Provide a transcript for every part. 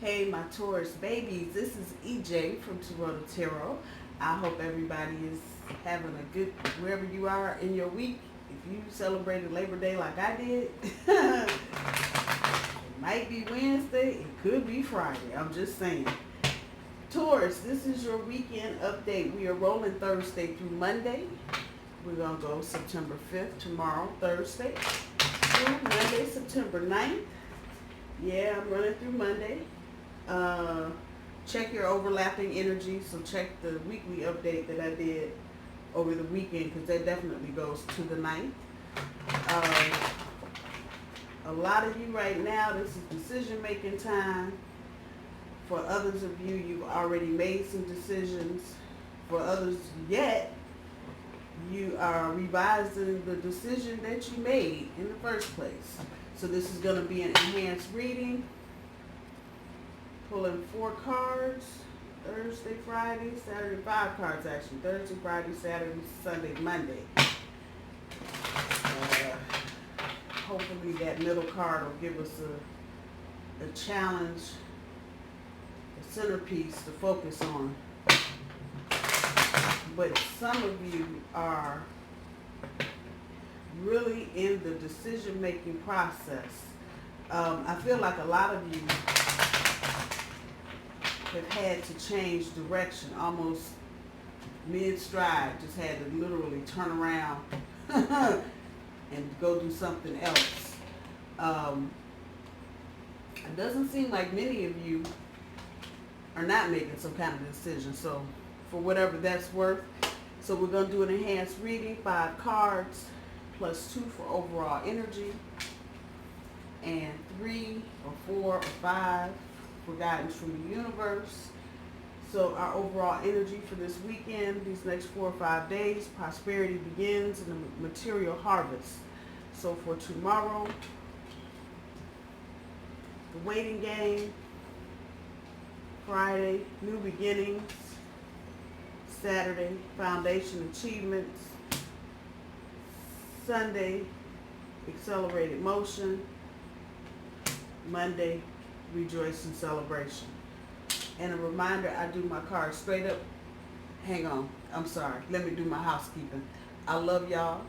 Hey, my Taurus babies, this is EJ from Taurota Tarot. I hope everybody is having a good, wherever you are in your week. If you celebrated Labor Day like I did, it might be Wednesday, it could be Friday, I'm just saying. Taurus, this is your weekend update. We are rolling Thursday through Monday. We're going to go September 5th, tomorrow, Thursday, through Monday, September 9th. Yeah, I'm running through Monday. Check your overlapping energy. So check the weekly update that I did over the weekend, because that definitely goes to the 9th. A lot of you right now, this is decision making time. For others of you, you've already made some decisions. For others yet, you are revising the decision that you made in the first place. So this is going to be an enhanced reading. Pulling 4 cards. Thursday, Friday, Saturday, 5 cards actually. Thursday, Friday, Saturday, Sunday, Monday. Hopefully that middle card will give us a challenge, a centerpiece to focus on. But some of you are really in the decision-making process. I feel like a lot of you have had to change direction almost mid-stride, just had to literally turn around and go do something else. It doesn't seem like many of you are not making some kind of decision, so for whatever that's worth. So we're going to do an enhanced reading, 5 cards, plus 2 for overall energy, and 3 or 4 or 5 for guidance from the universe. So our overall energy for this weekend, these next 4 or 5 days, prosperity begins and a material harvest. So for tomorrow, the waiting game. Friday, new beginnings. Saturday, foundation achievements. Sunday, accelerated motion. Monday, rejoice and celebration. And a reminder, I do my cards straight up. Hang on, I'm sorry. Let me do my housekeeping. I love y'all.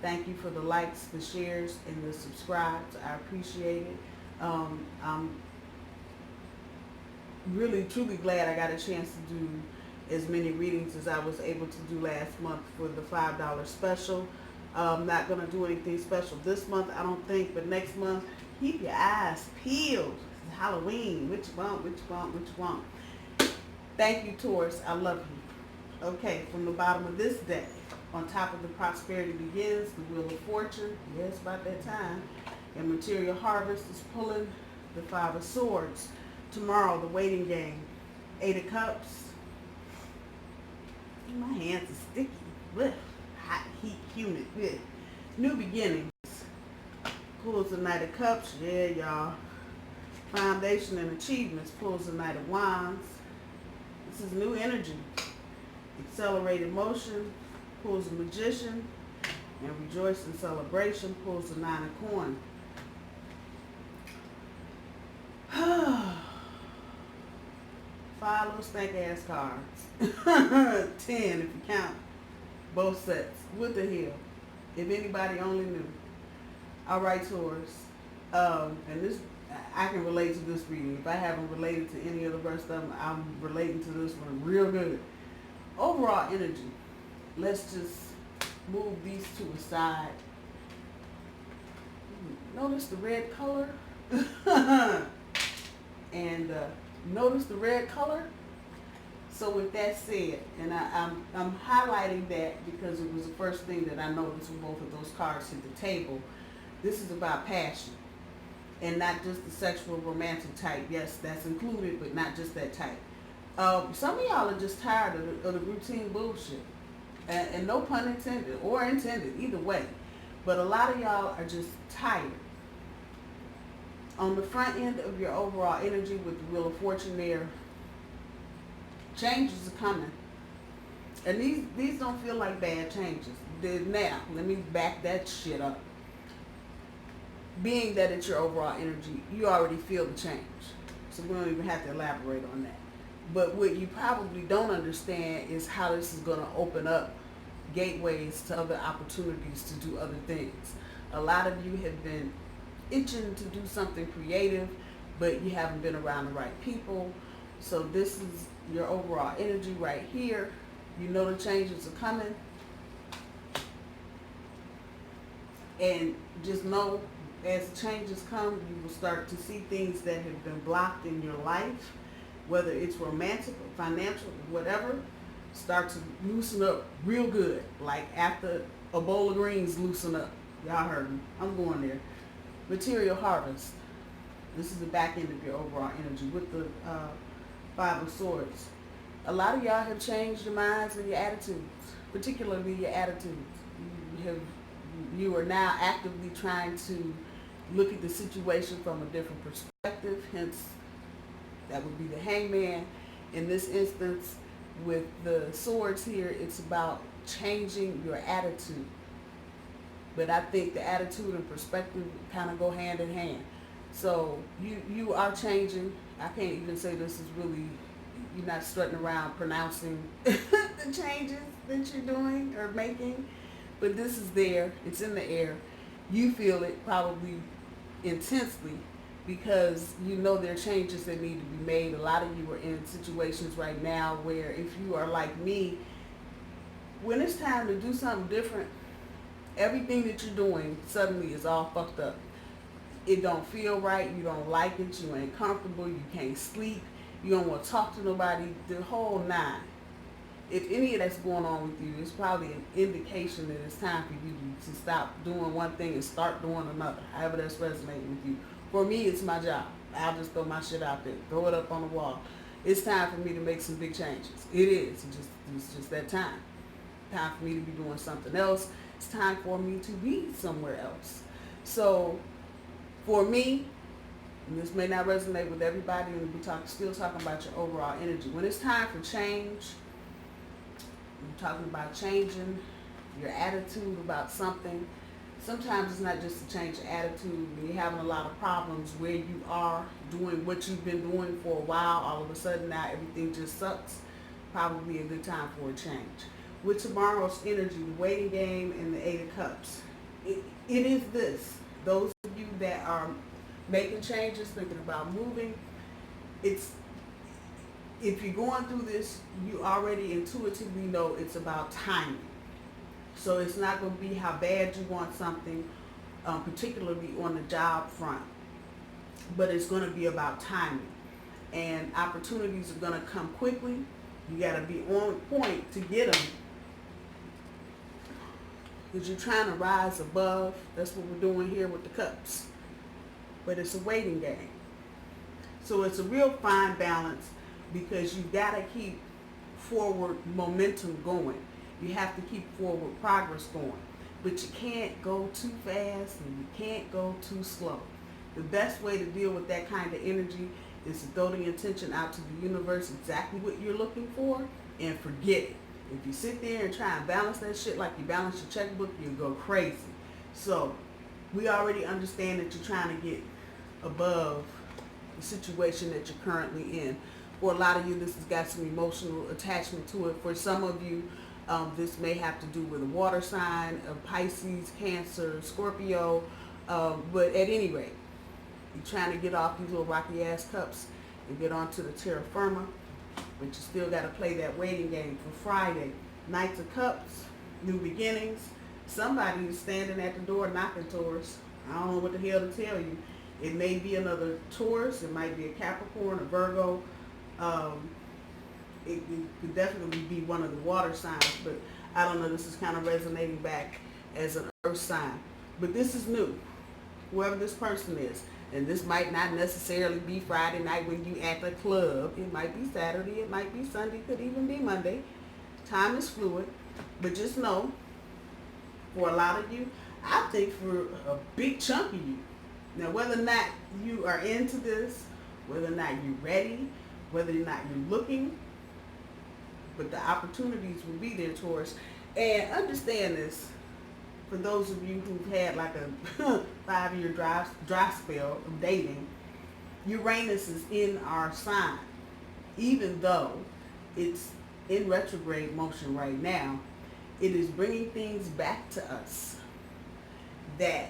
Thank you for the likes, the shares, and the subscribes. I appreciate it. I'm really, truly glad I got a chance to do as many readings as I was able to do last month for the $5 special. I'm not going to do anything special this month, I don't think, but next month, keep your eyes peeled. It's Halloween. Which one? Thank you, Taurus. I love you. Okay, from the bottom of this deck, on top of the prosperity begins, the wheel of fortune. Yeah, it's about that time. And material harvest is pulling the 5 of swords. Tomorrow, the waiting game, 8 of cups. My hands are sticky. Blech. Hot, heat, humid. Blech. New beginnings. Pulls the Knight of Cups. Yeah, y'all. Foundation and achievements. Pulls the Knight of Wands. This is new energy. Accelerated motion. Pulls the Magician. And rejoice and celebration. Pulls the 9 of Coins. 5 little stank ass cards. 10 if you count both sets. What the hell? If anybody only knew. Alright, Taurus. And this, I can relate to this reading. If I haven't related to any of the rest of them, I'm relating to this one real good. Overall energy. Let's just move these 2 aside. Notice the red color? And notice the red color? So with that said, and I'm highlighting that because it was the first thing that I noticed when both of those cards hit the table. This is about passion. And not just the sexual romantic type. Yes, that's included, but not just that type. Some of y'all are just tired of the routine bullshit. And no pun intended, or intended, either way. But a lot of y'all are just tired. On the front end of your overall energy with the Wheel of Fortune there, changes are coming. And these don't feel like bad changes. Now, let me back that shit up. being that it's your overall energy, you already feel the change. So we don't even have to elaborate on that. But what you probably don't understand is how this is going to open up gateways to other opportunities to do other things. A lot of you have been itching to do something creative, but you haven't been around the right people. So this is your overall energy right here. You know the changes are coming. And just know, as changes come, you will start to see things that have been blocked in your life, whether it's romantic or financial or whatever, start to loosen up real good. Like after a bowl of greens loosen up. Y'all heard me. I'm going there. Material harvest. This is the back end of your overall energy with the Five of Swords. A lot of y'all have changed your minds and your attitudes, particularly your attitudes. You are now actively trying to look at the situation from a different perspective, hence that would be the Hangman. In this instance, with the swords here, it's about changing your attitude. But I think the attitude and perspective kind of go hand in hand. So you are changing. I can't even say this is really, you're not strutting around pronouncing the changes that you're doing or making. But this is there. It's in the air. You feel it probably intensely because you know there are changes that need to be made. A lot of you are in situations right now where if you are like me, when it's time to do something different, everything that you're doing suddenly is all fucked up. It don't feel right. You don't like it. You ain't comfortable. You can't sleep. You don't want to talk to nobody. The whole nine. If any of that's going on with you, it's probably an indication that it's time for you to stop doing one thing and start doing another. However that's resonating with you. For me, it's my job. I'll just throw my shit out there. Throw it up on the wall. It's time for me to make some big changes. It is. It's just that time. Time for me to be doing something else. It's time for me to be somewhere else. So, for me, and this may not resonate with everybody, and we're still talking about your overall energy. When it's time for change, you're talking about changing your attitude about something. Sometimes it's not just to change your attitude. When you're having a lot of problems where you are doing what you've been doing for a while, all of a sudden now everything just sucks. Probably a good time for a change. With tomorrow's energy, the waiting game and the Eight of Cups, it is this. Those of you that are making changes, thinking about moving, if you're going through this, you already intuitively know it's about timing. So it's not going to be how bad you want something, particularly on the job front, but it's going to be about timing. And opportunities are going to come quickly. You got to be on point to get them. Because you're trying to rise above. That's what we're doing here with the cups. But it's a waiting game. So it's a real fine balance because you've got to keep forward momentum going. You have to keep forward progress going. But you can't go too fast and you can't go too slow. The best way to deal with that kind of energy is to throw the intention out to the universe exactly what you're looking for and forget it. If you sit there and try and balance that shit like you balance your checkbook, you'll go crazy. So we already understand that you're trying to get above the situation that you're currently in. For a lot of you, this has got some emotional attachment to it. For some of you, this may have to do with a water sign, of Pisces, Cancer, Scorpio, but at any rate, you're trying to get off these little rocky ass cups and get onto the terra firma, but you still got to play that waiting game for Friday. Knights of Cups, new beginnings. Somebody is standing at the door knocking, Taurus. I don't know what the hell to tell you. It may be another Taurus. It might be a Capricorn, a Virgo. It could definitely be one of the water signs, but I don't know. This is kind of resonating back as an earth sign. But this is new, whoever this person is. And this might not necessarily be Friday night when you at the club. It might be Saturday. It might be Sunday. Could even be Monday. Time is fluid. But just know, for a lot of you, I think for a big chunk of you, now whether or not you are into this, whether or not you're ready, whether or not you're looking, but the opportunities will be there, Taurus. And understand this, for those of you who've had like a 5-year dry spell of dating, Uranus is in our sign. Even though it's in retrograde motion right now, it is bringing things back to us that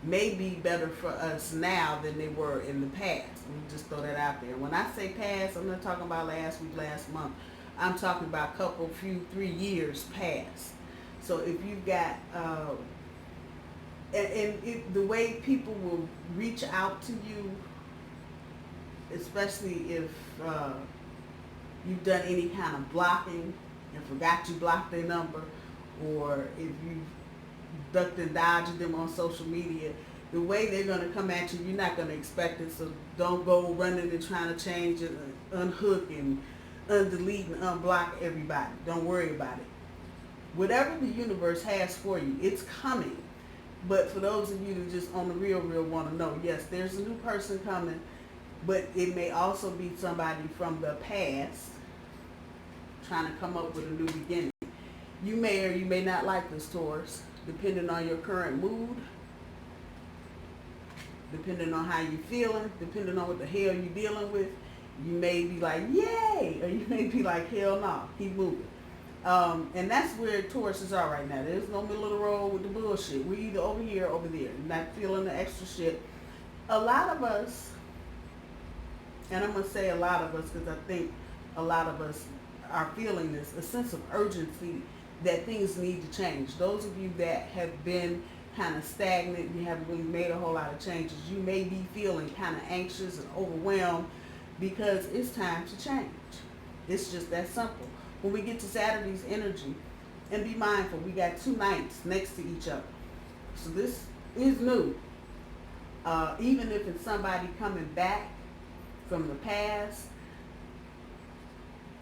may be better for us now than they were in the past. Let me just throw that out there. When I say past, I'm not talking about last week, last month. I'm talking about a couple, few, 3 years past. So if you've got, the way people will reach out to you, especially if you've done any kind of blocking and forgot you blocked their number, or if you've ducked and dodged them on social media, the way they're going to come at you, you're not going to expect it. So don't go running and trying to change it, unhook and undelete and unblock everybody. Don't worry about it. Whatever the universe has for you, it's coming. But for those of you that just on the real want to know, yes, there's a new person coming, but it may also be somebody from the past trying to come up with a new beginning. You may or you may not like this, Taurus, depending on your current mood, depending on how you're feeling, depending on what the hell you're dealing with. You may be like, yay, or you may be like, hell no, keep moving. And that's where Tauruses are right now. There's no middle of the road with the bullshit. We're either over here or over there, not feeling the extra shit. A lot of us, and I'm going to say a lot of us because I think a lot of us are feeling this, a sense of urgency that things need to change. Those of you that have been kind of stagnant, you haven't really made a whole lot of changes, you may be feeling kind of anxious and overwhelmed because it's time to change. It's just that simple. When we get to Saturday's energy, and be mindful, we got 2 nights next to each other. So this is new. Even if it's somebody coming back from the past,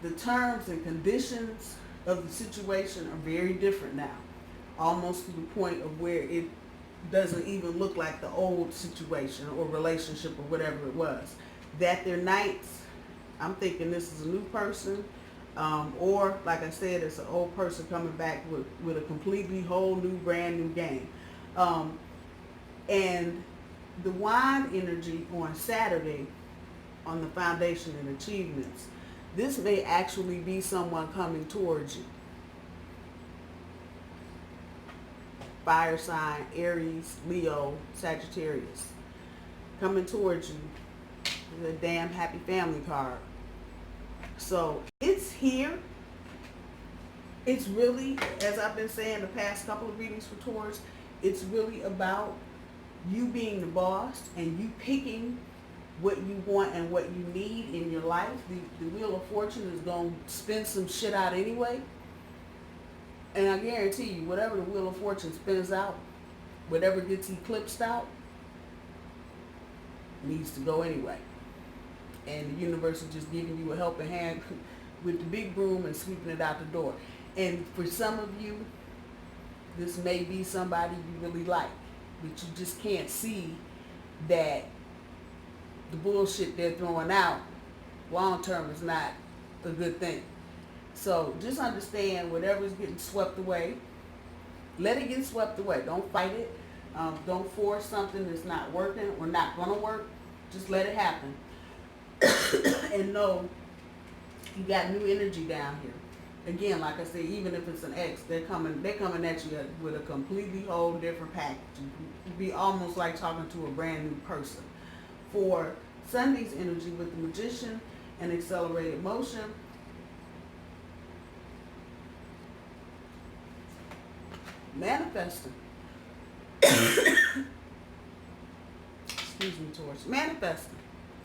the terms and conditions of the situation are very different now. Almost to the point of where it doesn't even look like the old situation or relationship or whatever it was. That their nights, I'm thinking this is a new person, or like I said, it's an old person coming back with a completely whole new, brand new game. And the wine energy on Saturday on the foundation and achievements, this may actually be someone coming towards you. Fire sign, Aries, Leo, Sagittarius. Coming towards you. The damn happy family card. So it's here. It's really, as I've been saying the past couple of readings for Taurus, it's really about you being the boss and you picking what you want and what you need in your life. The Wheel of Fortune is going to spin some shit out anyway. And I guarantee you, whatever the Wheel of Fortune spins out, whatever gets eclipsed out, needs to go anyway. And the universe is just giving you a helping hand with the big broom and sweeping it out the door. And for some of you, this may be somebody you really like, but you just can't see that the bullshit they're throwing out long term is not a good thing. So just understand whatever's getting swept away, let it get swept away. Don't fight it. Don't force something that's not working or not going to work. Just let it happen. And know you got new energy down here. Again, like I said, even if it's an ex, they're coming at you with a completely whole different package. It'd be almost like talking to a brand new person. For Sunday's energy with the Magician and accelerated motion, manifesting. Excuse me, Taurus. Manifesting.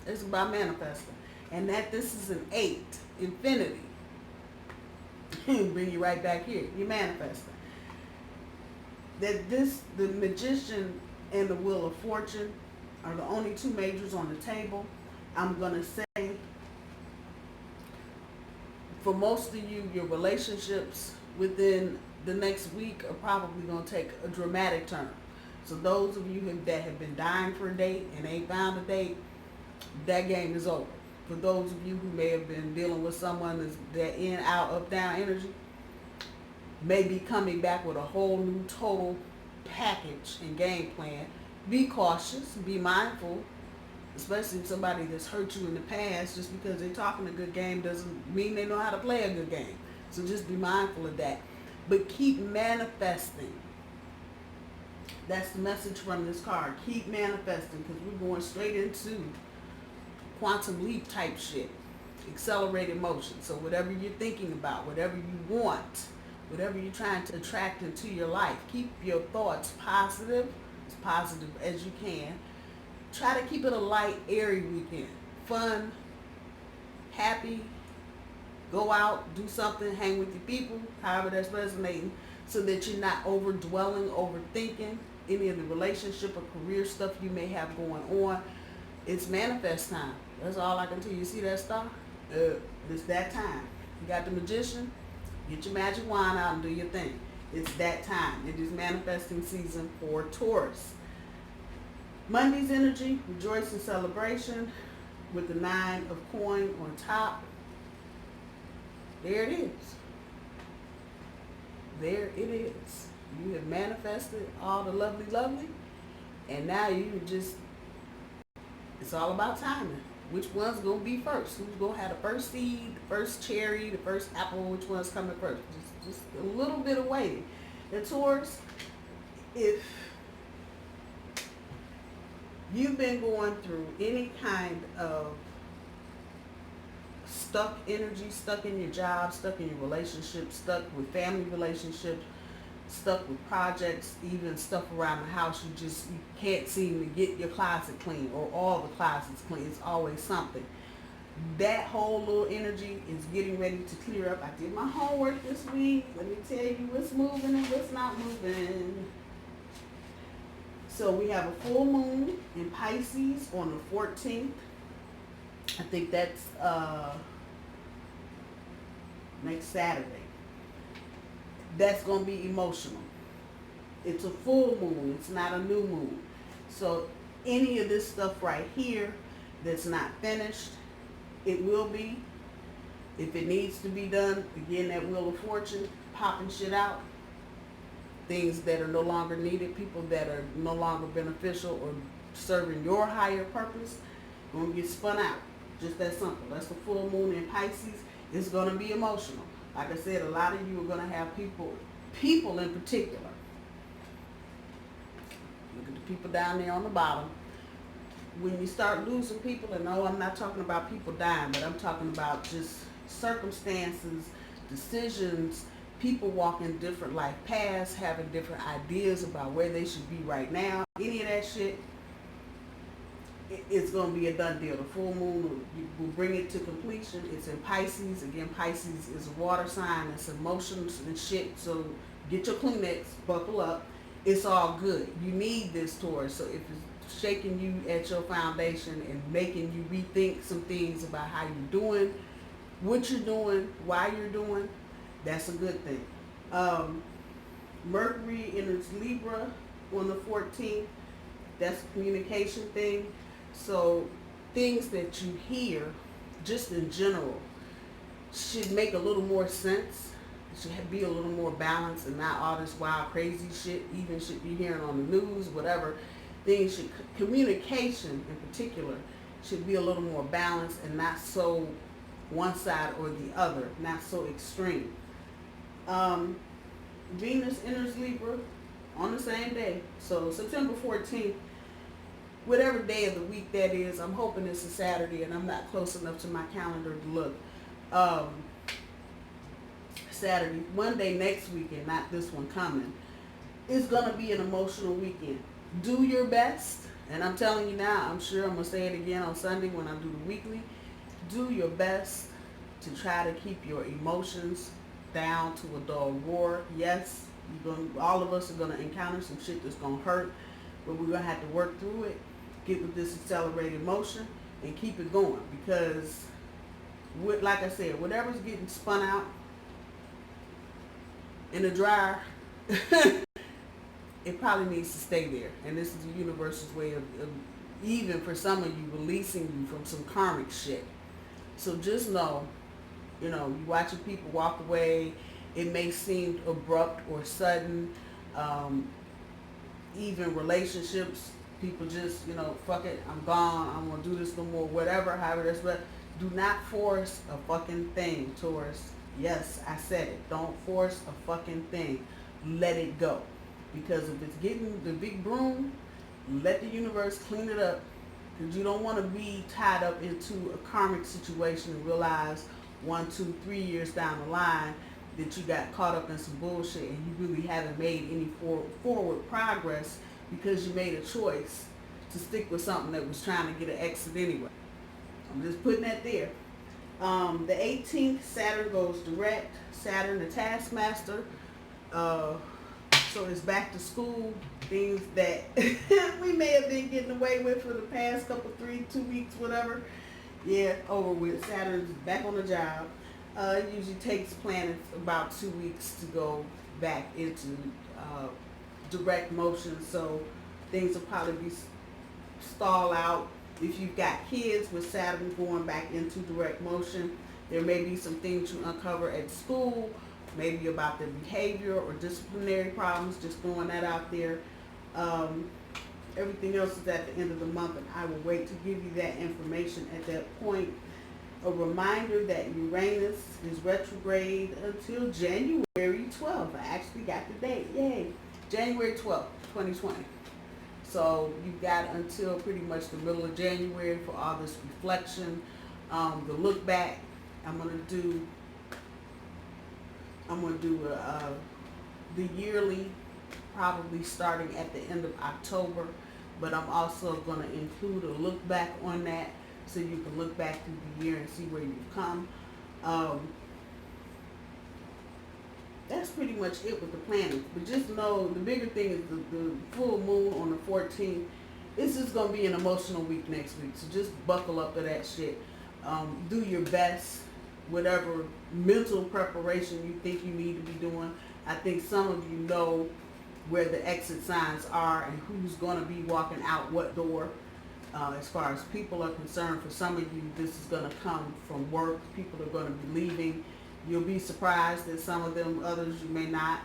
It's about manifesting. And that this is an 8, infinity. Bring you right back here. You're manifesting. That the Magician and the Wheel of Fortune are the only 2 majors on the table. I'm going to say, for most of you, your relationships within the next week are probably going to take a dramatic turn. So those of you that have been dying for a date and ain't found a date, that game is over. For those of you who may have been dealing with someone that's that in, out, up, down energy, may be coming back with a whole new total package and game plan. Be cautious, be mindful. especially somebody that's hurt you in the past. Just because they're talking a good game doesn't mean they know how to play a good game. So just be mindful of that. But keep manifesting. That's the message from this card. Keep manifesting, because we're going straight into quantum leap type shit. Accelerated motion. So whatever you're thinking about, whatever you want, whatever you're trying to attract into your life, keep your thoughts positive, as positive as you can. Try to keep it a light, airy weekend. Fun, happy, go out, do something, hang with your people, however that's resonating, so that you're not overdwelling, overthinking any of the relationship or career stuff you may have going on. It's manifest time. That's all I can tell you. You see that star? It's that time. You got the magician, get your magic wand out and do your thing. It's that time. It is manifesting season for Taurus. Monday's energy, rejoice and celebration, with the 9 of coin on top. There it is. There it is. You have manifested all the lovely, lovely, and now you just, it's all about timing. Which one's going to be first? Who's going to have the first seed, the first cherry, the first apple? Which one's coming first? Just a little bit of waiting. And Taurus, if you've been going through any kind of stuck energy, stuck in your job, stuck in your relationship, stuck with family relationships, stuck with projects, even stuff around the house, you can't seem to get your closet clean, or all the closets clean. It's always something. That whole little energy is getting ready to clear up. I did my homework this week. Let me tell you what's moving and what's not moving. So we have a full moon in Pisces on the 14th. I think that's next Saturday. That's going to be emotional. It's a full moon. It's not a new moon. So any of this stuff right here that's not finished, it will be. If it needs to be done, again, that Wheel of Fortune, popping shit out. Things that are no longer needed, people that are no longer beneficial or serving your higher purpose, going to get spun out. Just that simple. That's the full moon in Pisces. It's going to be emotional. Like I said, a lot of you are going to have people in particular. Look at the people down there on the bottom. When you start losing people, and no, I'm not talking about people dying, but I'm talking about just circumstances, decisions, people walking different life paths, having different ideas about where they should be right now. Any of that shit, it's going to be a done deal. The full moon will bring it to completion. It's in Pisces. Again, Pisces is a water sign. It's emotions and shit. So get your Kleenex, buckle up. It's all good. You need this, Taurus. So if it's shaking you at your foundation and making you rethink some things about how you're doing, what you're doing, why you're doing, that's a good thing. Mercury enters Libra on the 14th. That's a communication thing. So things that you hear, just in general, should make a little more sense. It should be a little more balanced and not all this wild, crazy shit, even should be hearing on the news, whatever. Things should, communication in particular, should be a little more balanced and not so one side or the other, not so extreme. Venus enters Libra on the same day. So September 14th, whatever day of the week that is, I'm hoping it's a Saturday, and I'm not close enough to my calendar to look. Saturday, Monday next weekend, not this one coming, is going to be an emotional weekend. Do your best, and I'm telling you now, I'm sure I'm going to say it again on Sunday when I do the weekly. Do your best to try to keep your emotions down to a dull roar. Yes, all of us are going to encounter some shit that's going to hurt, but we're going to have to work through it, get with this accelerated motion, and keep it going. Because, like I said, whatever's getting spun out in the dryer, it probably needs to stay there. And this is the universe's way of even for some of you, releasing you from some karmic shit. So just know, you watching people walk away, it may seem abrupt or sudden. Even relationships People just, fuck it, I'm gone, I'm gonna do this no more, whatever, however that's, but do not force a fucking thing, Taurus. Yes, I said it. Don't force a fucking thing. Let it go. Because if it's getting the big broom, let the universe clean it up. Because you don't want to be tied up into a karmic situation and realize 1, 2, 3 years down the line that you got caught up in some bullshit and you really haven't made any forward progress because you made a choice to stick with something that was trying to get an exit anyway. I'm just putting that there. The 18th, Saturn goes direct. Saturn, the taskmaster. So it's back to school. Things that we may have been getting away with for the past couple, 2 weeks, whatever. Yeah, over with. Saturn's back on the job. It usually takes planets about 2 weeks to go back into direct motion. So things will probably be stall out. If you've got kids with Saturn going back into direct motion, there may be some things you uncover at school, maybe about their behavior or disciplinary problems, just throwing that out there. Everything else is at the end of the month, and I will wait to give you that information at that point. A reminder that Uranus is retrograde until January 12th. I actually got the date. Yay. January 12th, 2020. So you've got until pretty much the middle of January for all this reflection, the look back. I'm gonna do the yearly, probably starting at the end of October, but I'm also gonna include a look back on that so you can look back through the year and see where you've come. That's pretty much it with the planets. But just know the bigger thing is the full moon on the 14th. This is going to be an emotional week next week. So just buckle up to that shit. Do your best. Whatever mental preparation you think you need to be doing. I think some of you know where the exit signs are and who's going to be walking out what door. As far as people are concerned, for some of you, this is going to come from work. People are going to be leaving. You'll be surprised that some of them, others you may not.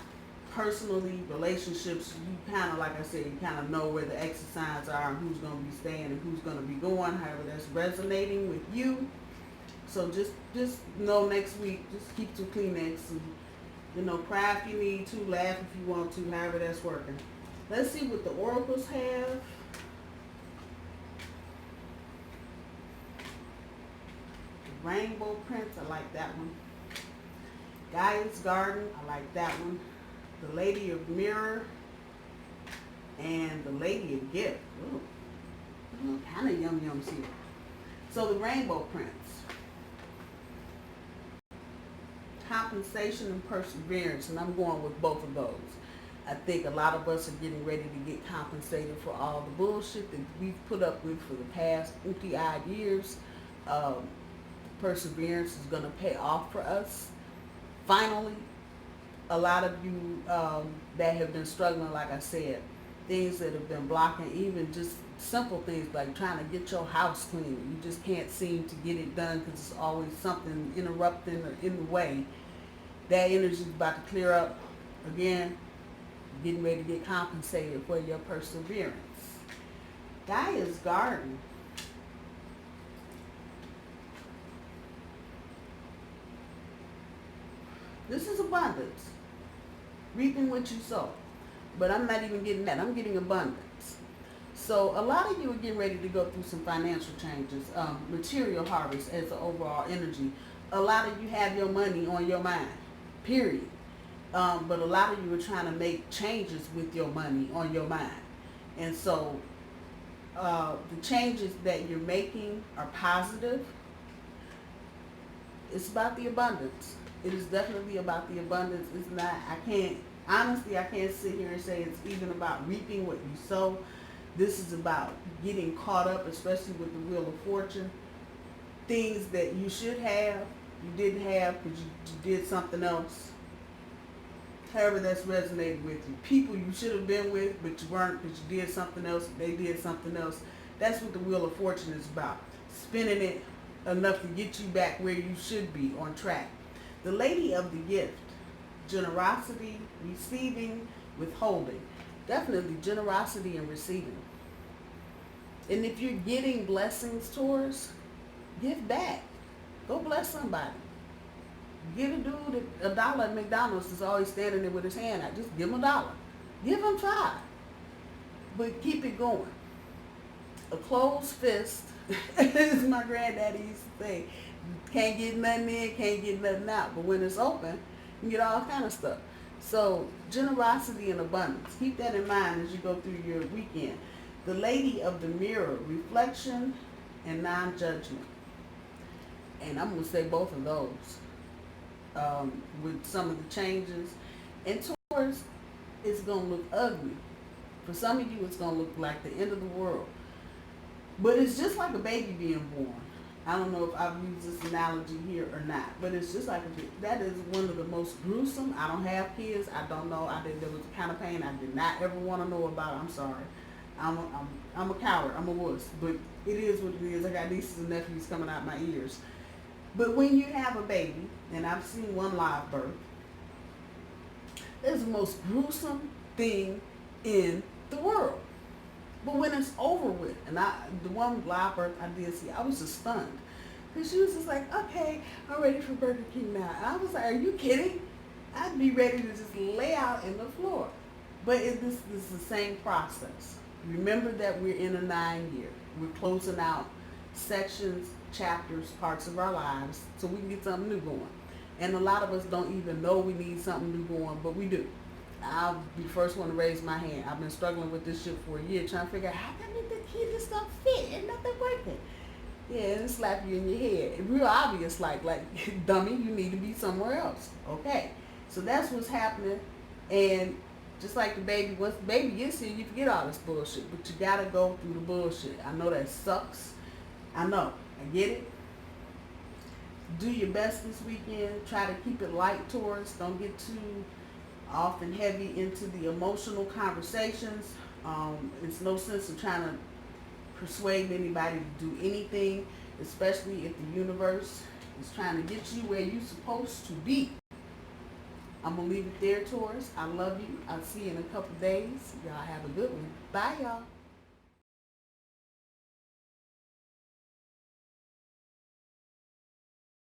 Personally, relationships, you kind of, like I said, you kind of know where the exit signs are and who's going to be staying and who's going to be going, however that's resonating with you. So just know next week, just keep some Kleenex and, cry if you need to, laugh if you want to, however that's working. Let's see what the oracles have. The Rainbow Prince, I like that one. Gaia's Garden, I like that one. The Lady of Mirror and the Lady of Gift. Ooh, kind of yum-yums here. So the Rainbow Prince. Compensation and perseverance, and I'm going with both of those. I think a lot of us are getting ready to get compensated for all the bullshit that we've put up with for the past 50-odd years. Perseverance is going to pay off for us. Finally, a lot of you that have been struggling, like I said, things that have been blocking, even just simple things like trying to get your house clean. You just can't seem to get it done because there's always something interrupting or in the way. That energy is about to clear up. Again, getting ready to get compensated for your perseverance. Gaia's Garden. This is abundance. Reaping what you sow. But I'm not even getting that. I'm getting abundance. So a lot of you are getting ready to go through some financial changes. Material harvest as an overall energy. A lot of you have your money on your mind. Period. But a lot of you are trying to make changes with your money on your mind. And so the changes that you're making are positive. It's about the abundance. It is definitely about the abundance. It's not, honestly, I can't sit here and say it's even about reaping what you sow. This is about getting caught up, especially with the Wheel of Fortune. Things that you should have, you didn't have because you did something else. However that's resonated with you. People you should have been with, but you weren't because you did something else, they did something else. That's what the Wheel of Fortune is about. Spinning it enough to get you back where you should be, on track. The Lady of the Gift. Generosity, receiving, withholding. Definitely generosity and receiving. And if you're getting blessings, Taurus, give back. Go bless somebody. Give a dude $1 at McDonald's that's always standing there with his hand out. Just give him $1. Give him 5. But keep it going. A closed fist, as my granddaddy used to say, can't get nothing in, can't get nothing out. But when it's open, you get all kind of stuff. So generosity and abundance. Keep that in mind as you go through your weekend. The Lady of the Mirror, reflection and non-judgment. And I'm going to say both of those with some of the changes. And Taurus, it's going to look ugly. For some of you, it's going to look like the end of the world. But it's just like a baby being born. I don't know if I've used this analogy here or not, but it's just like that is one of the most gruesome. I don't have kids. I don't know. There was a kind of pain I did not ever want to know about. I'm sorry. I'm a coward. I'm a wuss. But it is what it is. I got nieces and nephews coming out my ears. But when you have a baby, and I've seen one live birth, it's the most gruesome thing in the world. But when it's over with, and the one live birth I did see, I was just stunned. Because she was just like, okay, I'm ready for Burger King now. And I was like, are you kidding? I'd be ready to just lay out in the floor. But this is the same process. Remember that we're in a 9-year. We're closing out sections, chapters, parts of our lives so we can get something new going. And a lot of us don't even know we need something new going, but we do. I'll be the first one to raise my hand. I've been struggling with this shit for a year, trying to figure out how can I make the key this stuff fit and nothing working. Yeah, and it slap you in your head. It's real obvious, like dummy, you need to be somewhere else. Okay, so that's what's happening. And just like the baby, once the baby gets here, you forget all this bullshit. But you gotta go through the bullshit. I know that sucks. I know. I get it. Do your best this weekend. Try to keep it light, Taurus. Don't get too often heavy into the emotional conversations. It's no sense in trying to persuade anybody to do anything, especially if the universe is trying to get you where you're supposed to be. I'm going to leave it there, Taurus. I love you. I'll see you in a couple days. Y'all have a good one. Bye, y'all.